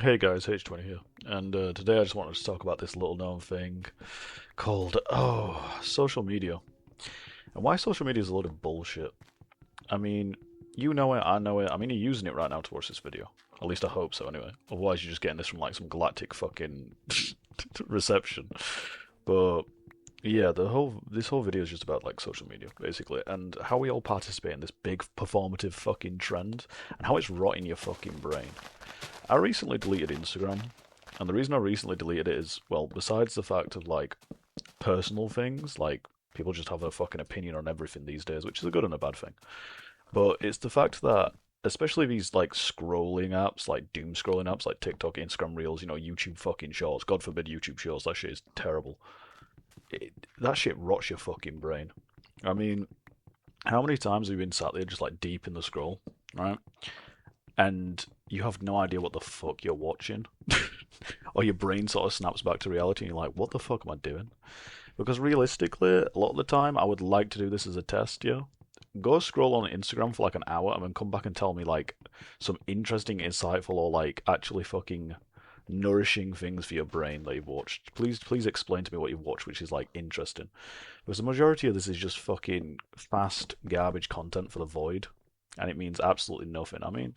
Hey guys, H20 here, and today I just wanted to talk about this little known thing called, social media. And why social media is a load of bullshit. I mean, you know it, I know it, I mean, you're using it right now to watch this video. At least I hope so, anyway. Otherwise, you're just getting this from like some galactic fucking reception. But yeah, this whole video is just about like social media, basically, and how we all participate in this big performative fucking trend, and how it's rotting your fucking brain. I recently deleted Instagram, and the reason I recently deleted it is, well, besides the fact of like personal things, like people just have a fucking opinion on everything these days, which is a good and a bad thing. But it's the fact that, especially these like scrolling apps, like doom scrolling apps, like TikTok, Instagram Reels, YouTube fucking Shorts. God forbid YouTube Shorts. That shit is terrible. That shit rots your fucking brain. I mean, how many times have you been sat there just like deep in the scroll, right? And you have no idea what the fuck you're watching, or your brain sort of snaps back to reality, and you're like, "What the fuck am I doing?" Because realistically, a lot of the time, I would like to do this as a test. Yeah, go scroll on Instagram for like an hour, and then come back and tell me like some interesting, insightful, or like actually fucking nourishing things for your brain that you've watched. Please explain to me what you've watched, which is like interesting. Because the majority of this is just fucking fast garbage content for the void, and it means absolutely nothing. I mean,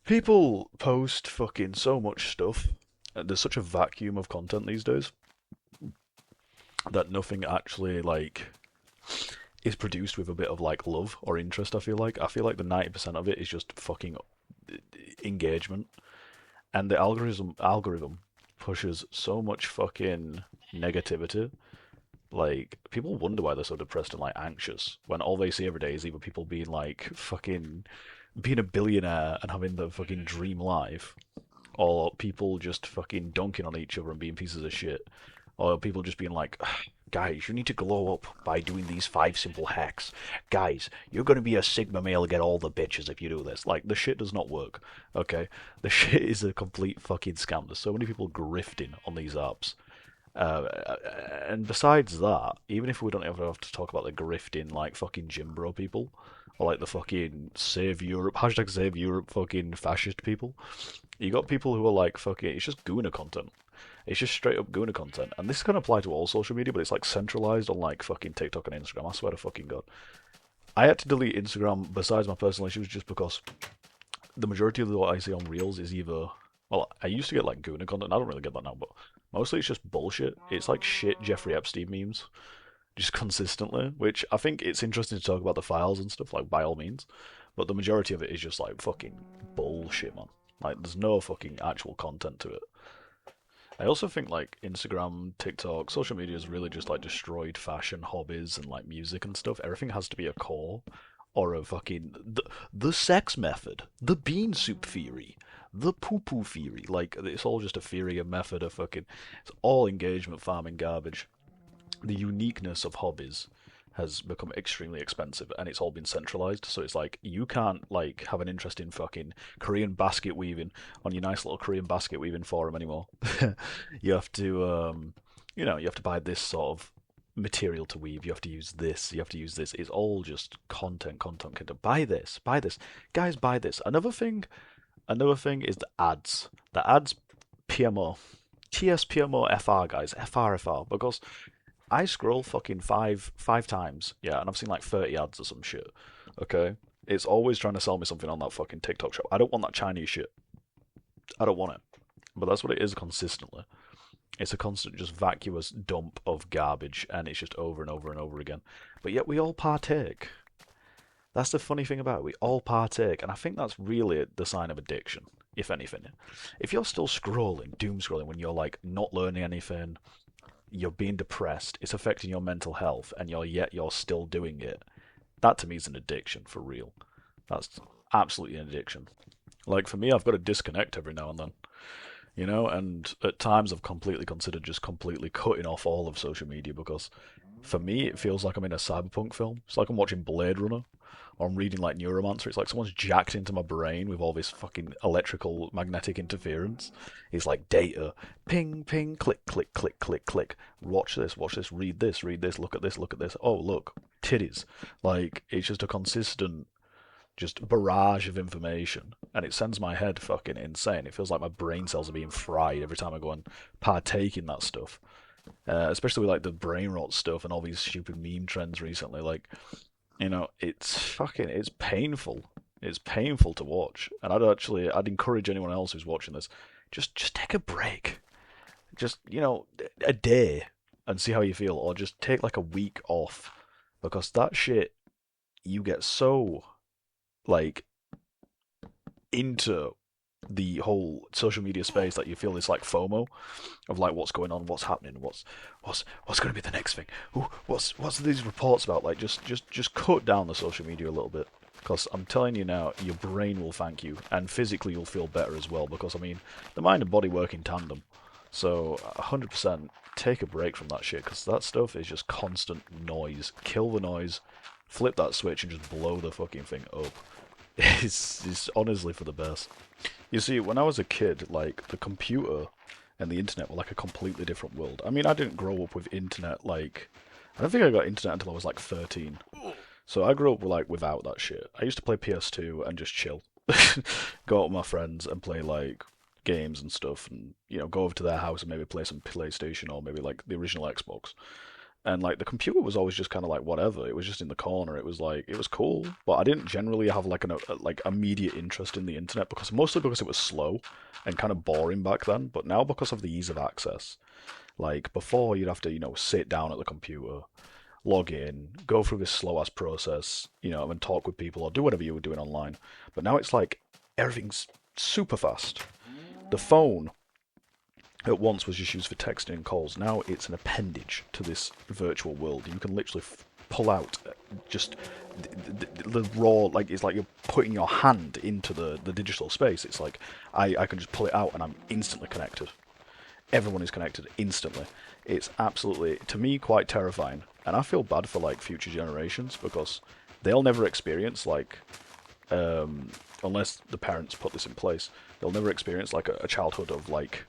people post fucking so much stuff. There's such a vacuum of content these days that nothing actually like is produced with a bit of like love or interest. I feel like the 90% of it is just fucking engagement, and the algorithm pushes so much fucking negativity. Like people wonder why they're so depressed and like anxious when all they see every day is either people being like fucking being a billionaire and having the fucking dream life, or people just fucking dunking on each other and being pieces of shit, or people just being like, guys, you need to glow up by doing these five simple hacks. Guys, you're gonna be a Sigma male and get all the bitches if you do this. Like, the shit does not work, okay? The shit is a complete fucking scam. There's so many people grifting on these apps. And besides that, even if we don't ever have to talk about the grifting, like fucking gym bro people, or like the fucking Save Europe, hashtag Save Europe fucking fascist people, you got people who are like fucking, it's just Guna content. It's just straight up Guna content. And this can apply to all social media, but it's like centralized on like fucking TikTok and Instagram. I swear to fucking God. I had to delete Instagram besides my personal issues just because the majority of what I see on Reels is either. Well, I used to get like Guna content. I don't really get that now, but mostly it's just bullshit. It's like shit Jeffrey Epstein memes, just consistently, which I think it's interesting to talk about the files and stuff, like by all means. But the majority of it is just like fucking bullshit, man. Like there's no fucking actual content to it. I also think like Instagram, TikTok, social media has really just like destroyed fashion, hobbies, and like music and stuff. Everything has to be a core or a fucking the sex method, the bean soup theory, the poo poo theory. Like it's all just a theory, a method, a fucking. It's all engagement farming garbage. The uniqueness of hobbies has become extremely expensive, and it's all been centralized. So it's like you can't like have an interest in fucking Korean basket weaving on your nice little Korean basket weaving forum anymore. You have to, you have to buy this sort of material to weave. You have to use this. You have to use this. It's all just content, content, content. Buy this, guys. Buy this. Another thing is the ads. The ads PMO. TSPMO FR guys, FR because I scroll fucking five times, yeah, and I've seen like 30 ads or some shit. Okay, it's always trying to sell me something on that fucking TikTok shop. I don't want that Chinese shit. I don't want it. But that's what it is consistently. It's a constant, just vacuous dump of garbage, and it's just over and over and over again. But yet we all partake. That's the funny thing about it. We all partake, and I think that's really the sign of addiction, if anything. If you're still scrolling, doom scrolling, when you're like not learning anything, you're being depressed, it's affecting your mental health, and you're still doing it. That to me is an addiction for real. That's absolutely an addiction. Like for me, I've got to disconnect every now and then, and at times I've completely considered just completely cutting off all of social media because for me it feels like I'm in a cyberpunk film. It's like I'm watching Blade Runner or I'm reading like Neuromancer. It's like someone's jacked into my brain with all this fucking electrical magnetic interference. It's like data, ping, ping, click, click, click, click, click. Watch this, read this, look at this, look at this. Oh, look, titties. Like, it's just a consistent. just barrage of information, and it sends my head fucking insane. It feels like my brain cells are being fried every time I go and partake in that stuff. Especially with like the brain rot stuff and all these stupid meme trends recently. Like, it's painful. It's painful to watch, and I'd encourage anyone else who's watching this, just take a break, just a day, and see how you feel, or just take like a week off, because that shit, you get so like into the whole social media space that you feel this like FOMO of like what's going on, what's happening, what's going to be the next thing. Ooh, what's these reports about? Like just cut down the social media a little bit, because I'm telling you now, your brain will thank you, and physically you'll feel better as well. Because I mean, the mind and body work in tandem. So 100% take a break from that shit, because that stuff is just constant noise. Kill the noise, flip that switch, and just blow the fucking thing up. It's honestly for the best. You see, when I was a kid, like, the computer and the internet were like a completely different world. I mean, I didn't grow up with internet, like, I don't think I got internet until I was like 13. So I grew up with, like, without that shit. I used to play PS2 and just chill. Go out with my friends and play, like, games and stuff, and, go over to their house and maybe play some PlayStation or maybe, like, the original Xbox. And like the computer was always just kind of like whatever. It was just in the corner. It was like it was cool, but I didn't generally have like like immediate interest in the internet, because mostly because it was slow and kind of boring back then. But now, because of the ease of access, like before you'd have to sit down at the computer, log in, go through this slow ass process, and talk with people or do whatever you were doing online. But now it's like everything's super fast. The phone at once was just used for texting and calls. Now it's an appendage to this virtual world. You can literally pull out just the raw, like it's like you're putting your hand into the digital space. It's like I can just pull it out and I'm instantly connected. Everyone is connected instantly. It's absolutely, to me, quite terrifying. And I feel bad for like future generations, because they'll never experience like, unless the parents put this in place, they'll never experience like a childhood of like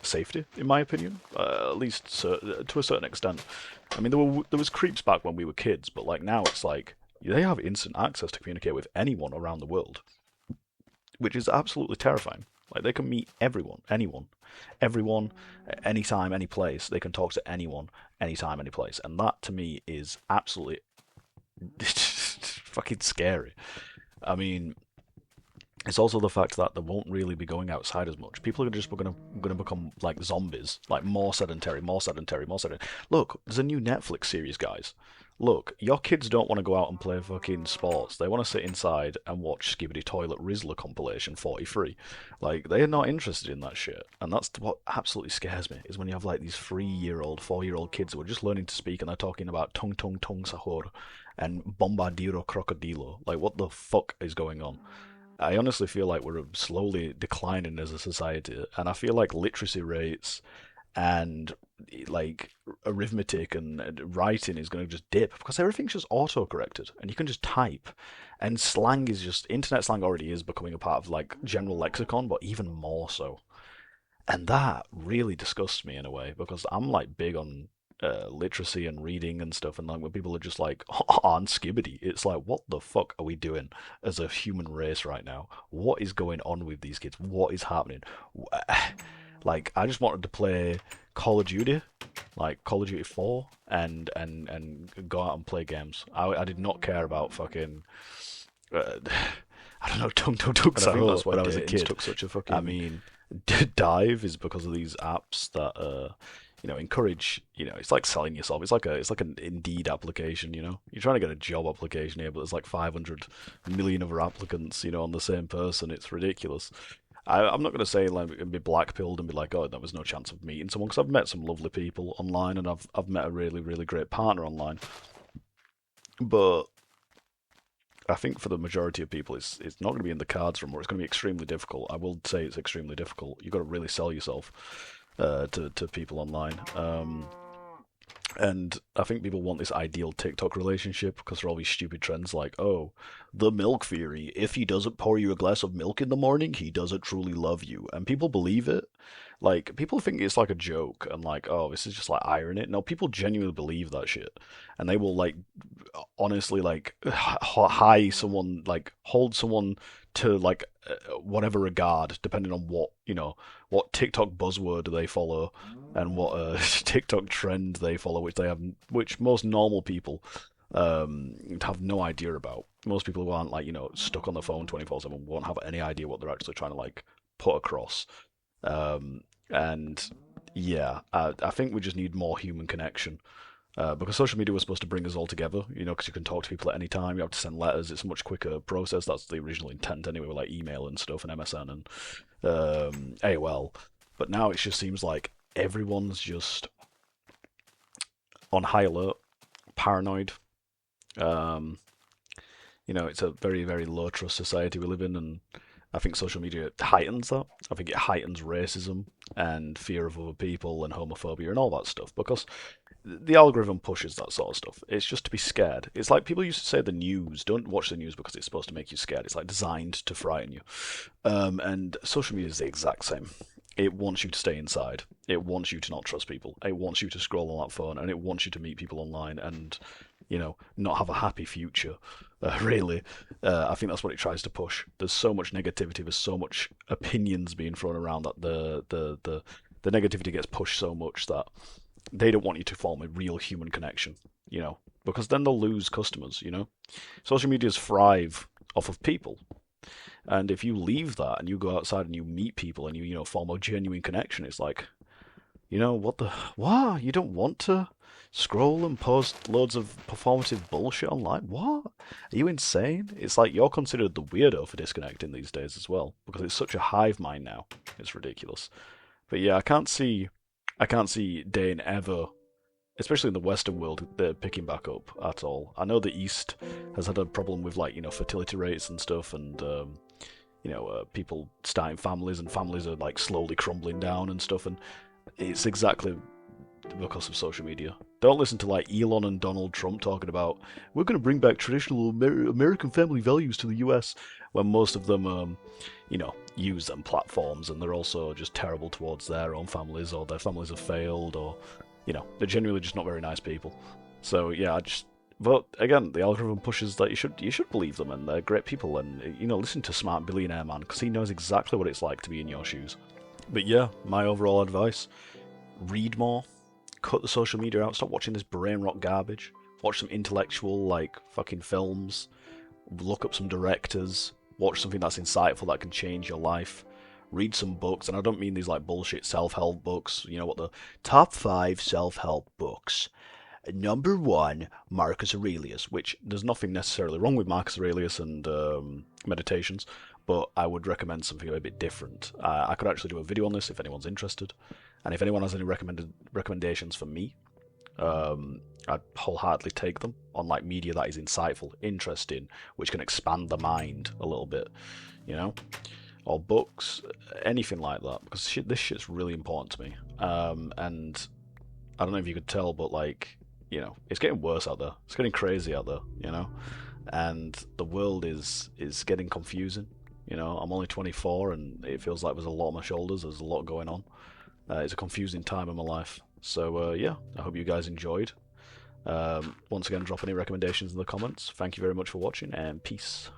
safety, in my opinion, at least to a certain extent. I mean, there was creeps back when we were kids, but like now it's like they have instant access to communicate with anyone around the world, which is absolutely terrifying. Like they can meet everyone, anytime, any place. They can talk to anyone, anytime, any place, and that to me is absolutely fucking scary. I mean, it's also the fact that they won't really be going outside as much. People are just gonna become like zombies, like more sedentary, more sedentary, more sedentary. Look, there's a new Netflix series, guys. Look, your kids don't want to go out and play fucking sports. They want to sit inside and watch Skibidi Toilet Rizzler compilation 43. Like, they are not interested in that shit. And that's what absolutely scares me, is when you have like these 3-year-old, 4-year-old kids who are just learning to speak and they're talking about tung tung tung sahur and bombardiro crocodilo. Like, what the fuck is going on? I honestly feel like we're slowly declining as a society, and I feel like literacy rates and like arithmetic and writing is going to just dip, because everything's just auto-corrected and you can just type, and slang is just, internet slang already is becoming a part of like general lexicon, but even more so. And that really disgusts me in a way, because I'm like big on literacy and reading and stuff, and like when people are just like on skibbity, it's like, what the fuck are we doing as a human race right now? What is going on with these kids? What is happening? Like, I just wanted to play Call of Duty, like Call of Duty 4, and go out and play games. I did not care about fucking I don't know, tung tung tung. I think that's why when I was a kid took such a fucking. I mean, Dive is because of these apps that encourage, it's like selling yourself. It's like an Indeed application, You're trying to get a job application here, but there's like 500 million other applicants, on the same person. It's ridiculous. I'm not going to say like be blackpilled and be like, oh, there was no chance of meeting someone, because I've met some lovely people online, and I've met a really, really great partner online. But I think for the majority of people, it's not going to be in the cards anymore. It's going to be extremely difficult. I will say it's extremely difficult. You've got to really sell yourself to people online. And I think people want this ideal TikTok relationship, because there are all these stupid trends like, oh, the milk theory. If he doesn't pour you a glass of milk in the morning, he doesn't truly love you. And people believe it. Like, people think it's like a joke and like, oh, this is just like irony. No, people genuinely believe that shit, and they will like honestly like high someone, like hold someone to like whatever regard, depending on what what TikTok buzzword they follow and what TikTok trend they follow, which most normal people have no idea about. Most people who aren't like stuck on the phone 24/7 won't have any idea what they're actually trying to like put across. And yeah, I think we just need more human connection. Because social media was supposed to bring us all together, because you can talk to people at any time. You have to send letters; it's a much quicker process. That's the original intent, anyway, with like email and stuff, and MSN and AOL. But now it just seems like everyone's just on high alert, paranoid. Um, it's a very, very low trust society we live in, and I think social media heightens that. I think it heightens racism and fear of other people and homophobia and all that stuff because the algorithm pushes that sort of stuff. It's just to be scared. It's like people used to say the news, don't watch the news because it's supposed to make you scared. It's like designed to frighten you. And social media is the exact same. It wants you to stay inside. It wants you to not trust people. It wants you to scroll on that phone, and it wants you to meet people online and, not have a happy future. Really, I think that's what it tries to push. There's so much negativity. There's so much opinions being thrown around that the negativity gets pushed so much that they don't want you to form a real human connection. Because then they'll lose customers. Social medias thrive off of people. And if you leave that and you go outside and you meet people and you form a genuine connection, it's like, what? You don't want to scroll and post loads of performative bullshit online? What? Are you insane? It's like you're considered the weirdo for disconnecting these days as well, because it's such a hive mind now. It's ridiculous. But yeah, I can't see Dane ever, especially in the Western world, they're picking back up at all. I know the East has had a problem with like fertility rates and stuff, and people starting families, and families are like slowly crumbling down and stuff, and it's exactly because of social media. Don't listen to like Elon and Donald Trump talking about we're going to bring back traditional American family values to the US, when most of them, use them platforms and they're also just terrible towards their own families, or their families have failed, or they're genuinely just not very nice people. So yeah, but again, the algorithm pushes that you should believe them, and they're great people, and listen to Smart Billionaire Man because he knows exactly what it's like to be in your shoes. But yeah, my overall advice: read more, cut the social media out, stop watching this brain rot garbage, watch some intellectual like fucking films, look up some directors, watch something that's insightful that can change your life. Read some books, and I don't mean these like bullshit self-help books. What the top 5 self-help books. Number 1, Marcus Aurelius, which there's nothing necessarily wrong with Marcus Aurelius and meditations, but I would recommend something a bit different. I could actually do a video on this if anyone's interested, and if anyone has any recommendations for me, I'd wholeheartedly take them on like media that is insightful, interesting, which can expand the mind a little bit, or books, anything like that, because this shit's really important to me. And I don't know if you could tell, but like, it's getting worse out there. It's getting crazy out there, and the world is getting confusing. I'm only 24, and it feels like there's a lot on my shoulders. There's a lot going on. It's a confusing time in my life. So yeah, I hope you guys enjoyed. Once again, drop any recommendations in the comments. Thank you very much for watching, and peace.